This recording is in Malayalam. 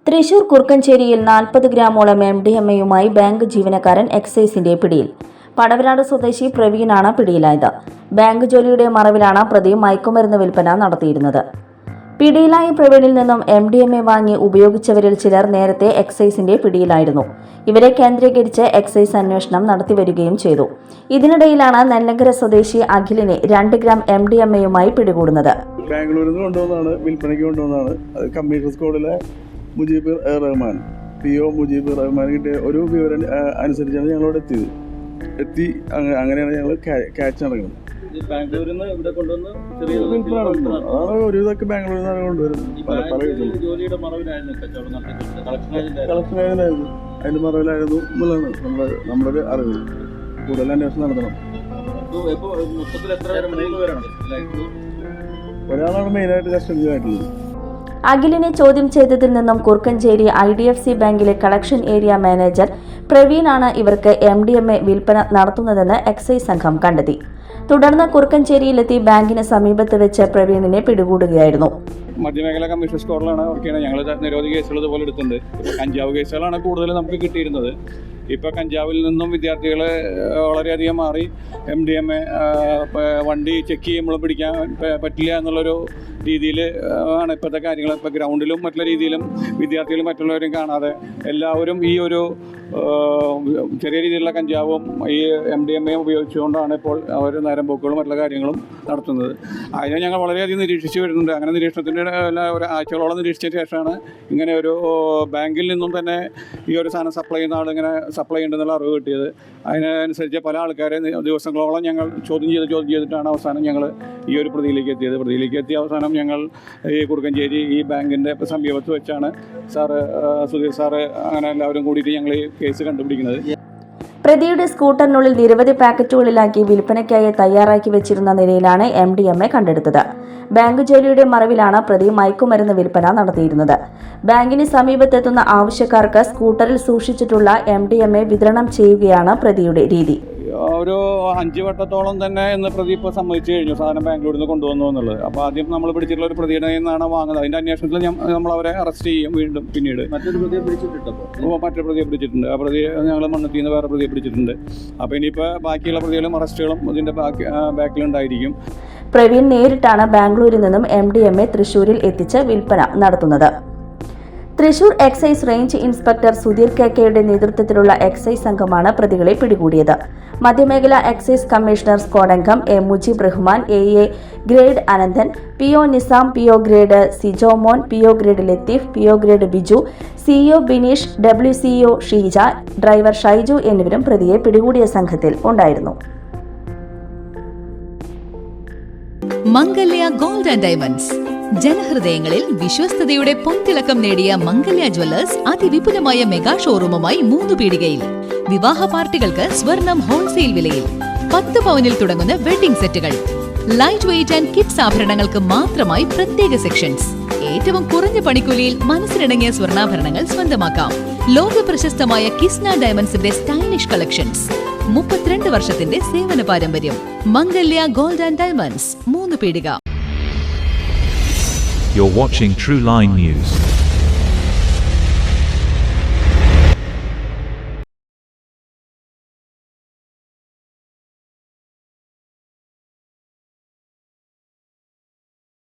തൃശൂർ കുറുക്കഞ്ചേരിയിൽ 40 ഗ്രാമോളം MDMA-യുമായി ബാങ്ക് ജീവനക്കാരൻ എക്സൈസിന്റെ പിടിയിൽ. പടവനാട് സ്വദേശി പ്രവീണാണ് പിടിയിലായത്. ബാങ്ക് ജോലിയുടെ മറവിലാണ് പ്രതി മയക്കുമരുന്ന് വിൽപ്പന നടത്തിയിരുന്നത്. പിടിയിലായ പ്രവീണിൽ നിന്നും MDMA വാങ്ങി ഉപയോഗിച്ചവരിൽ ചിലർ നേരത്തെ എക്സൈസിന്റെ പിടിയിലായിരുന്നു. ഇവരെ കേന്ദ്രീകരിച്ച് എക്സൈസ് അന്വേഷണം നടത്തിവരികയും ചെയ്തു. ഇതിനിടയിലാണ് നെല്ലങ്കര സ്വദേശി അഖിലിനെ 2 ഗ്രാം MDMA-യുമായി പിടികൂടുന്നത്. ബാംഗ്ലൂരിൽ നിന്ന് കൊണ്ടുവന്നതാണ്, വിൽപ്പനയ്ക്ക് കൊണ്ടുവന്നതാണ്. അത് കമ്മീഷണർ സ്ക്വാഡിലെ മുജീബ് റഹ്മാൻ, PO മുജീബ് റഹ്മാൻ കിട്ടിയ ഒരു വിവരം അനുസരിച്ചാണ് ഞങ്ങളോട് എത്തി. അങ്ങനെയാണ് ഞങ്ങൾ ക്യാച്ച് നടക്കുന്നത്. അതാണ് ഒരു ഇതൊക്കെ ബാംഗ്ലൂരിൽ നിന്നാണ് കൊണ്ടുവരുന്നത്. കളക്ഷൻ ആയിരുന്നു, അതിന്റെ മറവിലായിരുന്നു എന്നുള്ളതാണ് നമ്മുടെ അറിവ്. കൂടുതൽ അന്വേഷണം നടത്തണം. ഒരാളാണ് മെയിനായിട്ട് കസ്റ്റഡിയിലായിട്ടുള്ളത്. അഖിലിനെ ചോദ്യം ചെയ്തതിൽ നിന്നും കുറുക്കഞ്ചേരി IDFC ബാങ്കിലെ കളക്ഷൻ ഏരിയ മാനേജർ പ്രവീണാണ് ഇവർക്ക് MDMA വിൽപ്പന നടത്തുന്നതെന്ന് എക്സൈസ് സംഘം കണ്ടെത്തി. തുടർന്ന് കുറുക്കഞ്ചേരിയിലെത്തി ബാങ്കിന് സമീപത്ത് വെച്ച് പ്രവീണിനെ പിടികൂടുകയായിരുന്നു. മധ്യമേഖല കമ്മീഷൻ സ്ക്വാഡിലാണ് വർക്ക് ചെയ്യുന്നത്. ഞങ്ങൾ നിരവധി കേസുകൾ ഇതുപോലെ എടുത്തിട്ടുണ്ട്. കഞ്ചാവ് കേസുകളാണ് കൂടുതൽ നമുക്ക് കിട്ടിയിരുന്നത്. ഇപ്പോൾ കഞ്ചാവിൽ നിന്നും വിദ്യാർത്ഥികളെ വളരെയധികം മാറി MDMA വണ്ടി ചെക്ക് ചെയ്യുമ്പോൾ പിടിക്കാൻ പറ്റില്ല എന്നുള്ളൊരു രീതിയിൽ ആണ് ഇപ്പോഴത്തെ കാര്യങ്ങൾ. ഇപ്പോൾ ഗ്രൗണ്ടിലും മറ്റുള്ള രീതിയിലും വിദ്യാർത്ഥികളും മറ്റുള്ളവരും കാണാതെ എല്ലാവരും ഈ ഒരു ചെറിയ രീതിയിലുള്ള കഞ്ചാവും ഈ MDMA ഉപയോഗിച്ചുകൊണ്ടാണ് ഇപ്പോൾ അവർ നേരം പോക്കുകളും മറ്റുള്ള കാര്യങ്ങളും നടത്തുന്നത്. അതിനെ ഞങ്ങൾ വളരെയധികം നിരീക്ഷിച്ച് വരുന്നുണ്ട്. അങ്ങനെ നിരീക്ഷണത്തിൻ്റെ ഒരു ആഴ്ചകളോളം നിരീക്ഷിച്ച ശേഷമാണ് ഇങ്ങനെ ഒരു ബാങ്കിൽ നിന്നും തന്നെ ഈ ഒരു സാധനം സപ്ലൈ ചെയ്യുന്ന ആളിങ്ങനെ സപ്ലൈ ഉണ്ടെന്നുള്ള അറിവ് കിട്ടിയത്. അതിനനുസരിച്ച് പല ആൾക്കാരെ ദിവസങ്ങളോളം ഞങ്ങൾ ചോദ്യം ചെയ്തിട്ടാണ് അവസാനം ഞങ്ങൾ ഈ ഒരു പ്രതിയിലേക്ക് എത്തിയത്. പ്രതിയിലേക്ക് എത്തിയ അവസാനം ഞങ്ങൾ ഈ കുറുക്കഞ്ചേരി ഈ ബാങ്കിൻ്റെ സമീപത്ത് വെച്ചാണ് സുധീർ സാറ് അങ്ങനെ എല്ലാവരും കൂടിയിട്ട് ഞങ്ങൾ ഈ കേസ് കണ്ടുപിടിക്കുന്നത്. പ്രതിയുടെ സ്കൂട്ടറിനുള്ളിൽ നിരവധി പാക്കറ്റുകളിലാക്കി വിൽപ്പനയ്ക്കായി തയ്യാറാക്കി വെച്ചിരുന്ന നിലയിലാണ് MDMA കണ്ടെടുത്തത്. ബാങ്ക് ജോലിയുടെ മറവിലാണ് പ്രതി മയക്കുമരുന്ന് വിൽപ്പന നടത്തിയിരുന്നത്. ബാങ്കിന് സമീപത്തെത്തുന്ന ആവശ്യക്കാർക്ക് സ്കൂട്ടറിൽ സൂക്ഷിച്ചിട്ടുള്ള MDMA വിതരണം ചെയ്യുകയാണ് പ്രതിയുടെ രീതി. ഒരു 5 വട്ടത്തോളം തന്നെ ഇന്ന് പ്രതി ഇപ്പോൾ സമ്മതിച്ചു കഴിഞ്ഞു സാധനം ബാംഗ്ലൂരിൽ നിന്ന് കൊണ്ടുവന്നു എന്നുള്ളത്. അപ്പോൾ ആദ്യം നമ്മൾ പിടിച്ചിട്ടുള്ള ഒരു പ്രതിയുടെ നിന്നാണ് വാങ്ങുന്നത്. അതിൻ്റെ അന്വേഷണത്തിൽ നമ്മൾ അവരെ അറസ്റ്റ് ചെയ്യും. വീണ്ടും പിന്നീട് മറ്റൊരു പ്രതിയെ പിടിച്ചിട്ടുണ്ട്. ആ പ്രതിയെ ഞങ്ങൾ മണ്ണത്തിൽ നിന്ന് വേറെ പ്രതിയെ പിടിച്ചിട്ടുണ്ട്. അപ്പോൾ ഇനിയിപ്പോൾ ബാക്കിയുള്ള പ്രതികളും അറസ്റ്റുകളും ഇതിൻ്റെ ബാക്കിലുണ്ടായിരിക്കും. പ്രവീൺ നേരിട്ടാണ് ബാംഗ്ലൂരിൽ നിന്നും MDMA തൃശൂരിൽ എത്തിച്ച് വിൽപ്പന നടത്തുന്നത്. Thrissur excise range inspector Sudheer KKയുടെ നേതൃത്വത്തിലുള്ള എക്സൈസ് സംഘമാണ് പ്രതികളെ പിടികൂടിയത്. മധ്യമേഖല എക്സൈസ് കമ്മീഷണർ സ്ക്വാഡ് അംഗം A Mujeeb Rahman, AA grade Ananthan, PO Nizam, PO grade Sijomon, PO grade Latheef, PO grade Biju, CEO Bineesh, WCO Sheeja, driver Shaiju എന്നിവരും പ്രതിയെ പിടികൂടിയ സംഘത്തിൽ ഉണ്ടായിരുന്നു. മംഗല്യ ഗോൾഡ് ആൻഡ് ഡയമണ്ട്സ്, ജനഹൃദയങ്ങളിൽ വിശ്വസ്തയുടെ പൊൻതിളക്കം നേടിയ മംഗല്യ ജ്വല്ലേഴ്സ് അതിവിപുലമായ മെഗാ ഷോറൂമുമായി 3 പീടികയിൽ. വിവാഹ പാർട്ടികൾക്ക് സ്വർണം ഹോൾസെയിൽ വിലയിൽ. 10 പവനിൽ തുടങ്ങുന്ന വെഡിംഗ് സെറ്റുകൾ, ലൈറ്റ് വെയ്റ്റ് ആൻഡ് കിഡ്സ് ആഭരണങ്ങൾക്ക് മാത്രമായി പ്രത്യേക സെക്ഷൻസ്. ഏറ്റവും കുറഞ്ഞ പണിക്കൂലിയിൽ മനസ്സിനിണങ്ങിയ സ്വർണ്ണാഭരണങ്ങൾ സ്വന്തമാക്കാം. ലോക പ്രശസ്തമായ കിസ്ന ഡയമണ്ട്സിന്റെ സ്റ്റൈലിഷ് കളക്ഷൻസ്. 32 വർഷത്തിന്റെ സേവന പാരമ്പര്യം. മംഗല്യ ഗോൾഡ് ആൻഡ് ഡയമണ്ട്സ്, 3 പീടിക. You're watching True Line News.